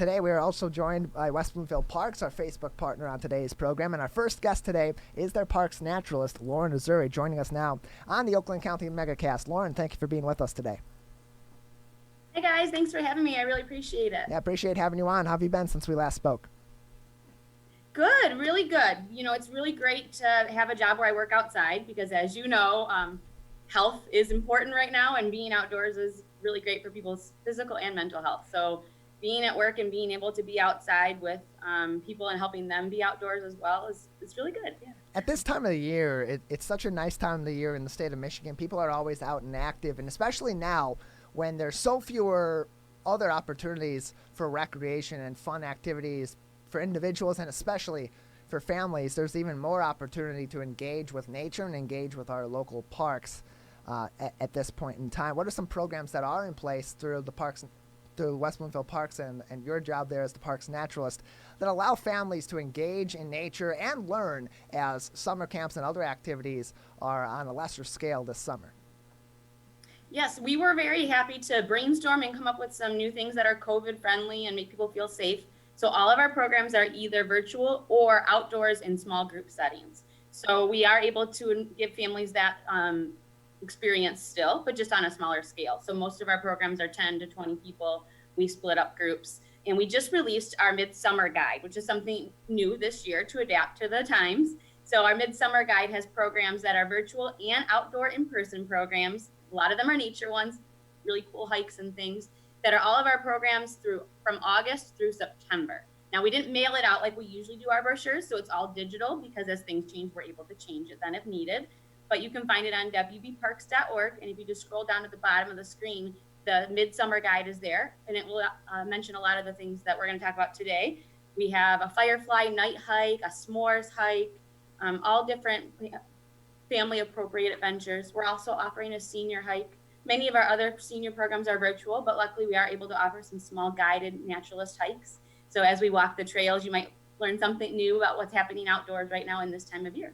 today we are also joined by West Bloomfield Parks, our Facebook partner on today's program. And our first guest today is their parks naturalist, Lauren Azoury, joining us now on the Oakland County Megacast. Lauren, thank you for being with us today. Hey guys, thanks for having me. I really appreciate it. Yeah, appreciate having you on. How have you been since we last spoke? Good, really good. You know, it's really great to have a job where I work outside because, as you know, health is important right now, and being outdoors is really great for people's physical and mental health. So being at work and being able to be outside with people and helping them be outdoors as well is really good. Yeah. At this time of the year, it's such a nice time of the year in the state of Michigan. People are always out and active, and especially now when there's so fewer other opportunities for recreation and fun activities for individuals and especially for families, there's even more opportunity to engage with nature and engage with our local parks at this point in time. What are some programs that are in place through the parks, through West Bloomfield Parks and your job there as the parks naturalist, that allow families to engage in nature and learn as summer camps and other activities are on a lesser scale this summer? Yes, we were very happy to brainstorm and come up with some new things that are COVID friendly and make people feel safe. So all of our programs are either virtual or outdoors in small group settings. So we are able to give families that experience still, but just on a smaller scale. So most of our programs are 10 to 20 people. We split up groups. And we just released our Midsummer Guide, which is something new this year to adapt to the times. So our Midsummer Guide has programs that are virtual and outdoor in-person programs. A lot of them are nature ones, really cool hikes and things that are all of our programs from August through September. Now, we didn't mail it out like we usually do our brochures, so it's all digital because as things change, we're able to change it then if needed. But you can find it on wbparks.org, and if you just scroll down to the bottom of the screen, the Midsummer Guide is there, and it will mention a lot of the things that we're going to talk about today. We have a Firefly night hike, a s'mores hike, all different family-appropriate adventures. We're also offering a senior hike. Many of our other senior programs are virtual, but luckily we are able to offer some small guided naturalist hikes. So as we walk the trails, you might learn something new about what's happening outdoors right now in this time of year.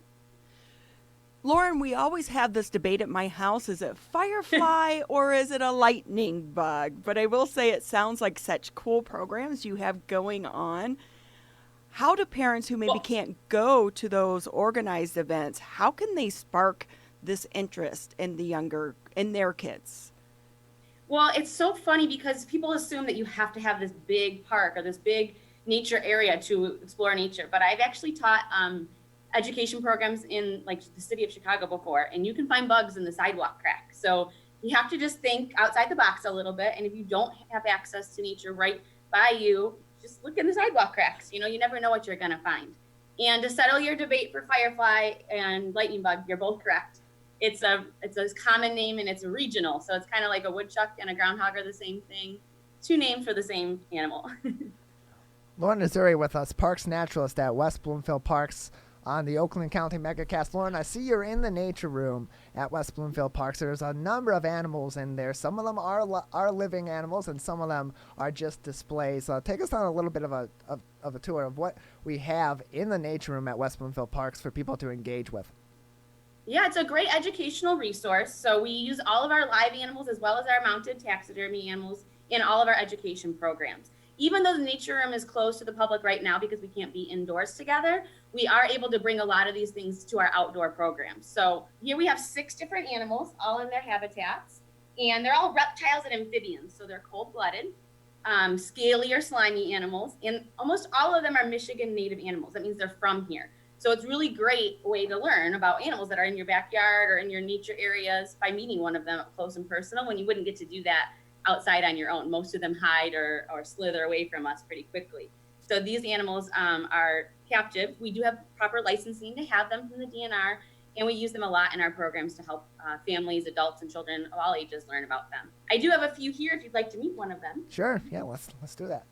Lauren, we always have this debate at my house. Is it Firefly or is it a lightning bug? But I will say it sounds like such cool programs you have going on. How do parents who maybe can't go to those organized events, how can they spark this interest in their kids? Well, it's so funny because people assume that you have to have this big park or this big nature area to explore nature. But I've actually taught education programs in like the city of Chicago before, and you can find bugs in the sidewalk crack. So you have to just think outside the box a little bit. And if you don't have access to nature right by you, just look in the sidewalk cracks. You know, you never know what you're going to find. And to settle your debate for Firefly and lightning bug, you're both correct. It's a common name and it's a regional. So it's kind of like a woodchuck and a groundhog are the same thing. Two names for the same animal. Lauren Azoury with us, parks naturalist at West Bloomfield Parks on the Oakland County Megacast. Lauren, I see you're in the nature room at West Bloomfield Parks. There's a number of animals in there. Some of them are living animals, and some of them are just displays. Take us on a little bit of a tour of what we have in the nature room at West Bloomfield Parks for people to engage with. Yeah, it's a great educational resource. So we use all of our live animals as well as our mounted taxidermy animals in all of our education programs. Even though the nature room is closed to the public right now because we can't be indoors together, we are able to bring a lot of these things to our outdoor programs. So here we have 6 different animals, all in their habitats, and they're all reptiles and amphibians. So they're cold-blooded, scaly or slimy animals, and almost all of them are Michigan native animals. That means they're from here. So it's really great way to learn about animals that are in your backyard or in your nature areas by meeting one of them up close and personal when you wouldn't get to do that outside on your own. Most of them hide or slither away from us pretty quickly. So these animals are captive. We do have proper licensing to have them from the DNR, and we use them a lot in our programs to help families, adults, and children of all ages learn about them. I do have a few here if you'd like to meet one of them. Sure, yeah, let's do that.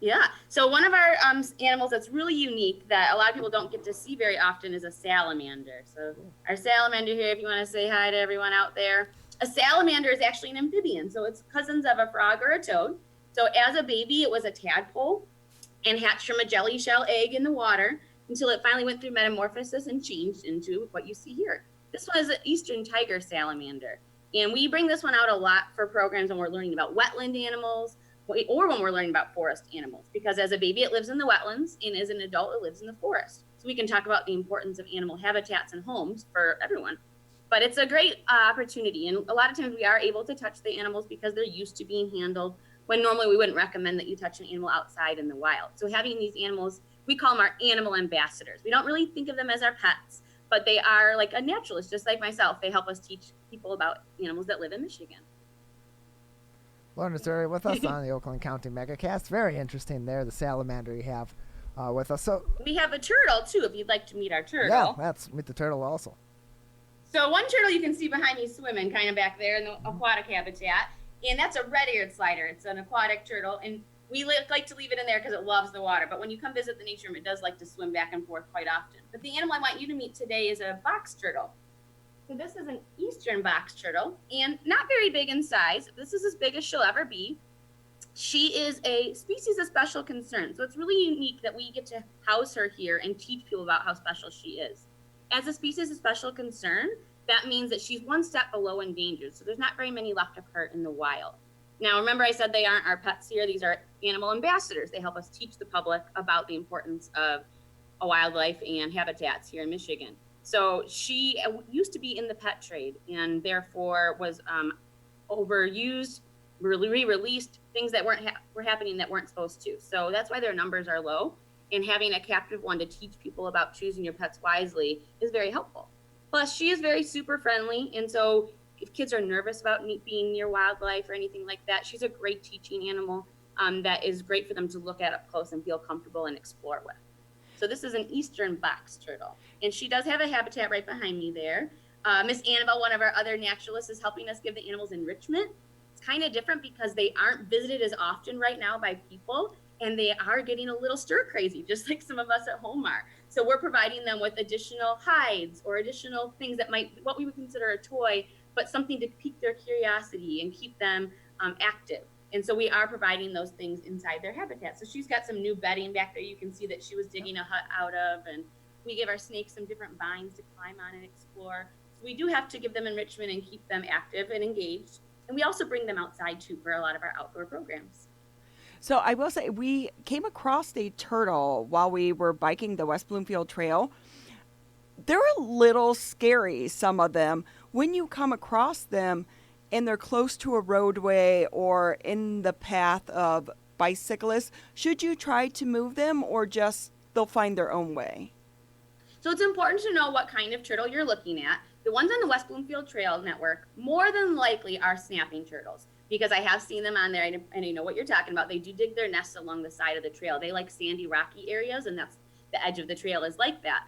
Yeah, so one of our animals that's really unique that a lot of people don't get to see very often is a salamander. So our salamander here, if you want to say hi to everyone out there. A salamander is actually an amphibian, so it's cousins of a frog or a toad. So as a baby, it was a tadpole and hatched from a jelly shell egg in the water until it finally went through metamorphosis and changed into what you see here. This one is an eastern tiger salamander. And we bring this one out a lot for programs when we're learning about wetland animals, or when we're learning about forest animals, because as a baby, it lives in the wetlands, and as an adult, it lives in the forest. So we can talk about the importance of animal habitats and homes for everyone. But it's a great opportunity. And a lot of times we are able to touch the animals because they're used to being handled, when normally we wouldn't recommend that you touch an animal outside in the wild. So having these animals, we call them our animal ambassadors. We don't really think of them as our pets, but they are like a naturalist, just like myself. They help us teach people about animals that live in Michigan. Lauren Azoury with us on the Oakland County MegaCast. Very interesting there, the salamander you have with us. So we have a turtle too, if you'd like to meet our turtle. Yeah, let's meet the turtle also. So one turtle you can see behind me swimming kind of back there in the aquatic habitat, and that's a red-eared slider. It's an aquatic turtle, and we like to leave it in there because it loves the water. But when you come visit the nature room, it does like to swim back and forth quite often. But the animal I want you to meet today is a box turtle. So this is an eastern box turtle, and not very big in size. This is as big as she'll ever be. She is a species of special concern. So it's really unique that we get to house her here and teach people about how special she is. As a species of special concern, that means that she's one step below endangered. So there's not very many left of her in the wild. Now, remember I said they aren't our pets here. These are animal ambassadors. They help us teach the public about the importance of wildlife and habitats here in Michigan. So she used to be in the pet trade and therefore was overused, re-released, things that were happening that weren't supposed to. So that's why their numbers are low. And having a captive one to teach people about choosing your pets wisely is very helpful. Plus, she is very super friendly. And so if kids are nervous about being near wildlife or anything like that, she's a great teaching animal that is great for them to look at up close and feel comfortable and explore with. So this is an eastern box turtle, and she does have a habitat right behind me there. Miss Annabelle, one of our other naturalists, is helping us give the animals enrichment. It's kind of different because they aren't visited as often right now by people, and they are getting a little stir crazy, just like some of us at home are. So we're providing them with additional hides or additional things that might, what we would consider a toy, but something to pique their curiosity and keep them active. And so we are providing those things inside their habitat. So she's got some new bedding back there. You can see that she was digging a hut out of, and we give our snakes some different vines to climb on and explore. So we do have to give them enrichment and keep them active and engaged. And we also bring them outside too for a lot of our outdoor programs. So I will say we came across a turtle while we were biking the West Bloomfield Trail. They're a little scary, some of them. When you come across them, and they're close to a roadway or in the path of bicyclists, should you try to move them or just they'll find their own way? So it's important to know what kind of turtle you're looking at. The ones on the West Bloomfield Trail Network more than likely are snapping turtles, because I have seen them on there and I know what you're talking about. They do dig their nests along the side of the trail. They like sandy, rocky areas, and that's the edge of the trail is like that.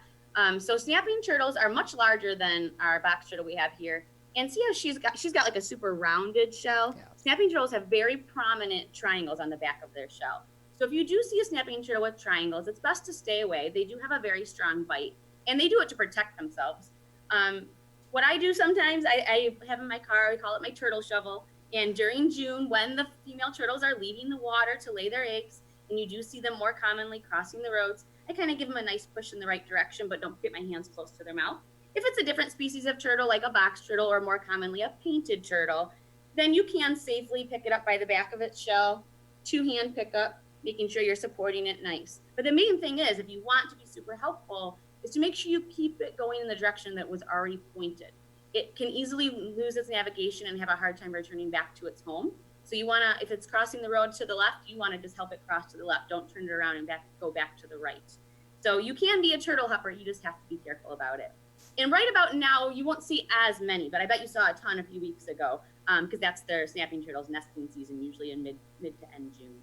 So snapping turtles are much larger than our box turtle we have here. And see how she's got like a super rounded shell. Yeah. Snapping turtles have very prominent triangles on the back of their shell. So if you do see a snapping turtle with triangles, it's best to stay away. They do have a very strong bite, and they do it to protect themselves. What I do sometimes, I have in my car, we call it my turtle shovel. And during June, when the female turtles are leaving the water to lay their eggs, and you do see them more commonly crossing the roads, I kind of give them a nice push in the right direction, but don't get my hands close to their mouth. If it's a different species of turtle, like a box turtle or more commonly a painted turtle, then you can safely pick it up by the back of its shell, two-hand pickup, making sure you're supporting it nice. But the main thing is, if you want to be super helpful, is to make sure you keep it going in the direction that was already pointed. It can easily lose its navigation and have a hard time returning back to its home. So you want to, if it's crossing the road to the left, you want to just help it cross to the left. Don't turn it around and go back to the right. So you can be a turtle hopper, you just have to be careful about it. And right about now, you won't see as many, but I bet you saw a ton a few weeks ago, because that's their snapping turtles nesting season, usually in mid to end June.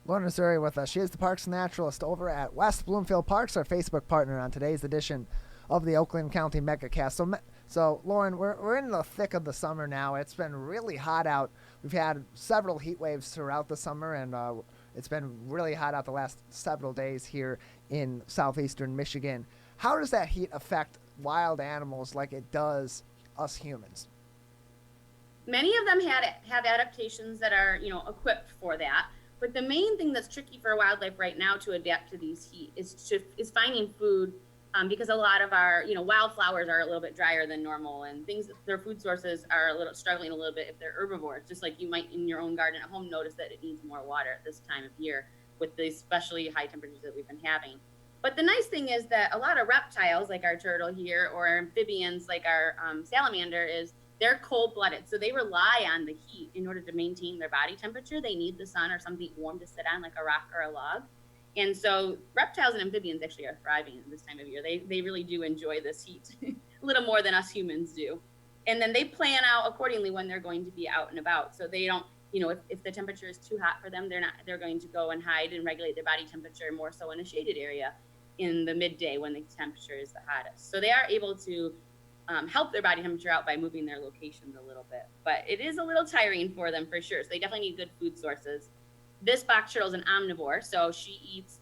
Lauren Azoury with us. She is the Parks Naturalist over at West Bloomfield Parks, our Facebook partner on today's edition of the Oakland County MegaCast. So Lauren, we're in the thick of the summer now. It's been really hot out. We've had several heat waves throughout the summer, and it's been really hot out the last several days here in southeastern Michigan. How does that heat affect wild animals like it does us humans? Many of them have adaptations that are, equipped for that. But the main thing that's tricky for wildlife right now to adapt to these heat is finding food because a lot of our, wildflowers are a little bit drier than normal, and their food sources are struggling a little bit if they're herbivores, just like you might in your own garden at home notice that it needs more water at this time of year with the especially high temperatures that we've been having. But the nice thing is that a lot of reptiles, like our turtle here, or amphibians, like our salamander, they're cold-blooded. So they rely on the heat in order to maintain their body temperature. They need the sun or something warm to sit on, like a rock or a log. And so reptiles and amphibians actually are thriving at this time of year. They really do enjoy this heat a little more than us humans do. And then they plan out accordingly when they're going to be out and about. So they don't, if the temperature is too hot for them, they're going to go and hide and regulate their body temperature more so in a shaded area in the midday when the temperature is the hottest. So they are able to help their body temperature out by moving their locations a little bit. But it is a little tiring for them for sure. So they definitely need good food sources. This box turtle is an omnivore, so she eats,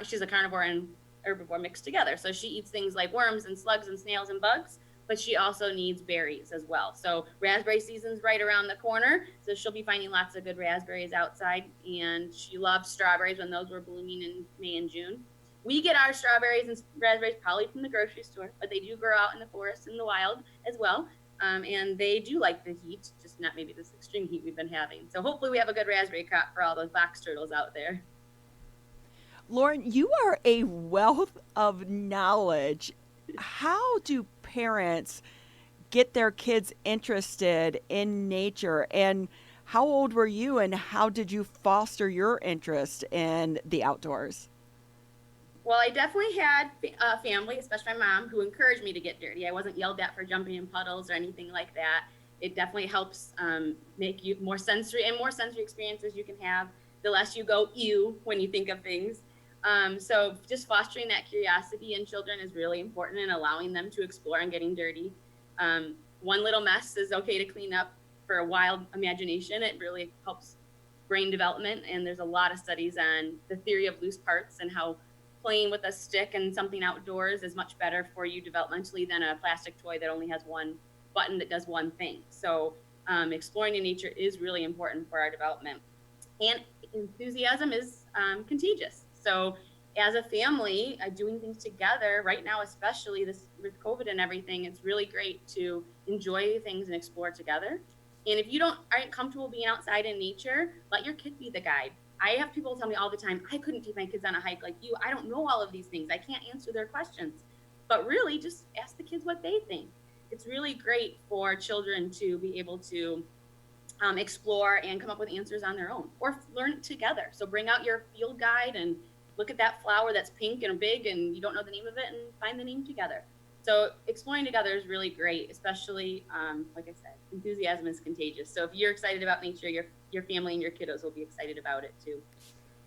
she's a carnivore and herbivore mixed together. So she eats things like worms and slugs and snails and bugs, but she also needs berries as well. So raspberry season's right around the corner, so she'll be finding lots of good raspberries outside, and she loves strawberries when those were blooming in May and June. We get our strawberries and raspberries probably from the grocery store, but they do grow out in the forest in the wild as well. And they do like the heat, just not maybe this extreme heat we've been having. So hopefully we have a good raspberry crop for all those box turtles out there. Lauren, you are a wealth of knowledge. How do parents get their kids interested in nature? And how old were you, and how did you foster your interest in the outdoors? Well, I definitely had a family, especially my mom, who encouraged me to get dirty. I wasn't yelled at for jumping in puddles or anything like that. It definitely helps make you more sensory experiences you can have. The less you go ew when you think of things. So just fostering that curiosity in children is really important, and allowing them to explore and getting dirty. One little mess is okay to clean up for a wild imagination. It really helps brain development, and there's a lot of studies on the theory of loose parts and how playing with a stick and something outdoors is much better for you developmentally than a plastic toy that only has one button that does one thing. So exploring in nature is really important for our development. And enthusiasm is contagious. So as a family, doing things together right now, especially this with COVID and everything, it's really great to enjoy things and explore together. And if you aren't comfortable being outside in nature, let your kid be the guide. I have people tell me all the time, I couldn't take my kids on a hike like you. I don't know all of these things. I can't answer their questions. But really, just ask the kids what they think. It's really great for children to be able to explore and come up with answers on their own, or learn it together. So bring out your field guide and look at that flower that's pink and big and you don't know the name of it, and find the name together. So exploring together is really great, especially, like I said, enthusiasm is contagious. So if you're excited about nature, your family and your kiddos will be excited about it too.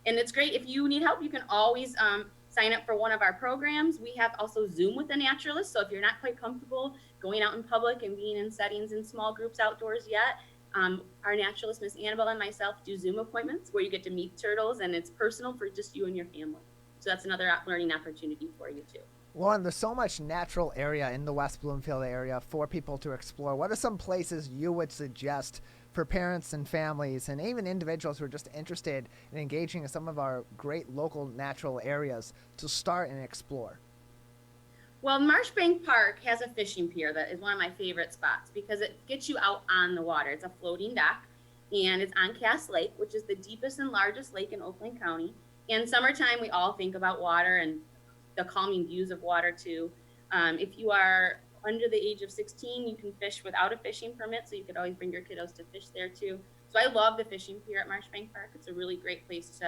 And it's great. If you need help, you can always sign up for one of our programs. We have also Zoom with the Naturalist. So if you're not quite comfortable going out in public and being in settings in small groups outdoors yet, our naturalist, Miss Annabelle, and myself do Zoom appointments where you get to meet turtles, and it's personal for just you and your family. So that's another learning opportunity for you too. Lauren, there's so much natural area in the West Bloomfield area for people to explore. What are some places you would suggest for parents and families and even individuals who are just interested in engaging in some of our great local natural areas to start and explore? Well, Marshbank Park has a fishing pier that is one of my favorite spots because it gets you out on the water. It's a floating dock, and it's on Cass Lake, which is the deepest and largest lake in Oakland County. In summertime, we all think about water and the calming views of water too. If you are under the age of 16, you can fish without a fishing permit, so you could always bring your kiddos to fish there too. So I love the fishing pier at Marshbank Park. It's a really great place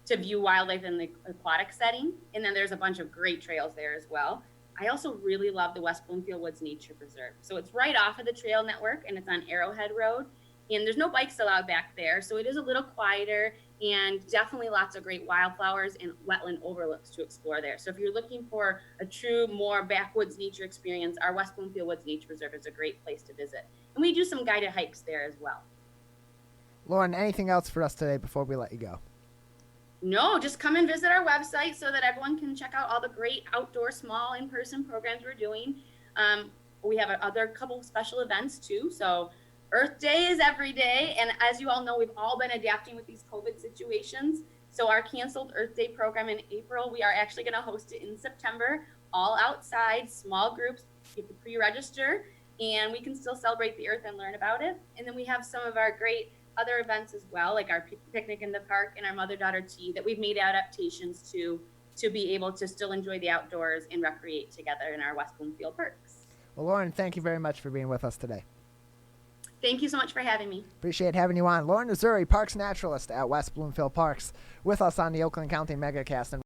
to view wildlife in the aquatic setting. And then there's a bunch of great trails there as well. I also really love the West Bloomfield Woods Nature Preserve. So it's right off of the trail network, and it's on Arrowhead Road. And there's no bikes allowed back there, so it is a little quieter, and definitely lots of great wildflowers and wetland overlooks to explore there. So if you're looking for a true, more backwoods nature experience, our West Bloomfield Woods Nature Preserve is a great place to visit. And we do some guided hikes there as well. Lauren, anything else for us today before we let you go? No, just come and visit our website so that everyone can check out all the great outdoor, small, in-person programs we're doing. We have other couple special events too. So Earth Day is every day, and as you all know, we've all been adapting with these COVID situations. So our canceled Earth Day program in April, we are actually going to host it in September, all outside, small groups. You have to pre-register, and we can still celebrate the Earth and learn about it. And then we have some of our great other events as well, like our picnic in the park and our mother-daughter tea that we've made adaptations to be able to still enjoy the outdoors and recreate together in our West Bloomfield Parks. Well, Lauren, thank you very much for being with us today. Thank you so much for having me. Appreciate having you on. Lauren Azoury, Parks Naturalist at West Bloomfield Parks, with us on the Oakland County MegaCast. And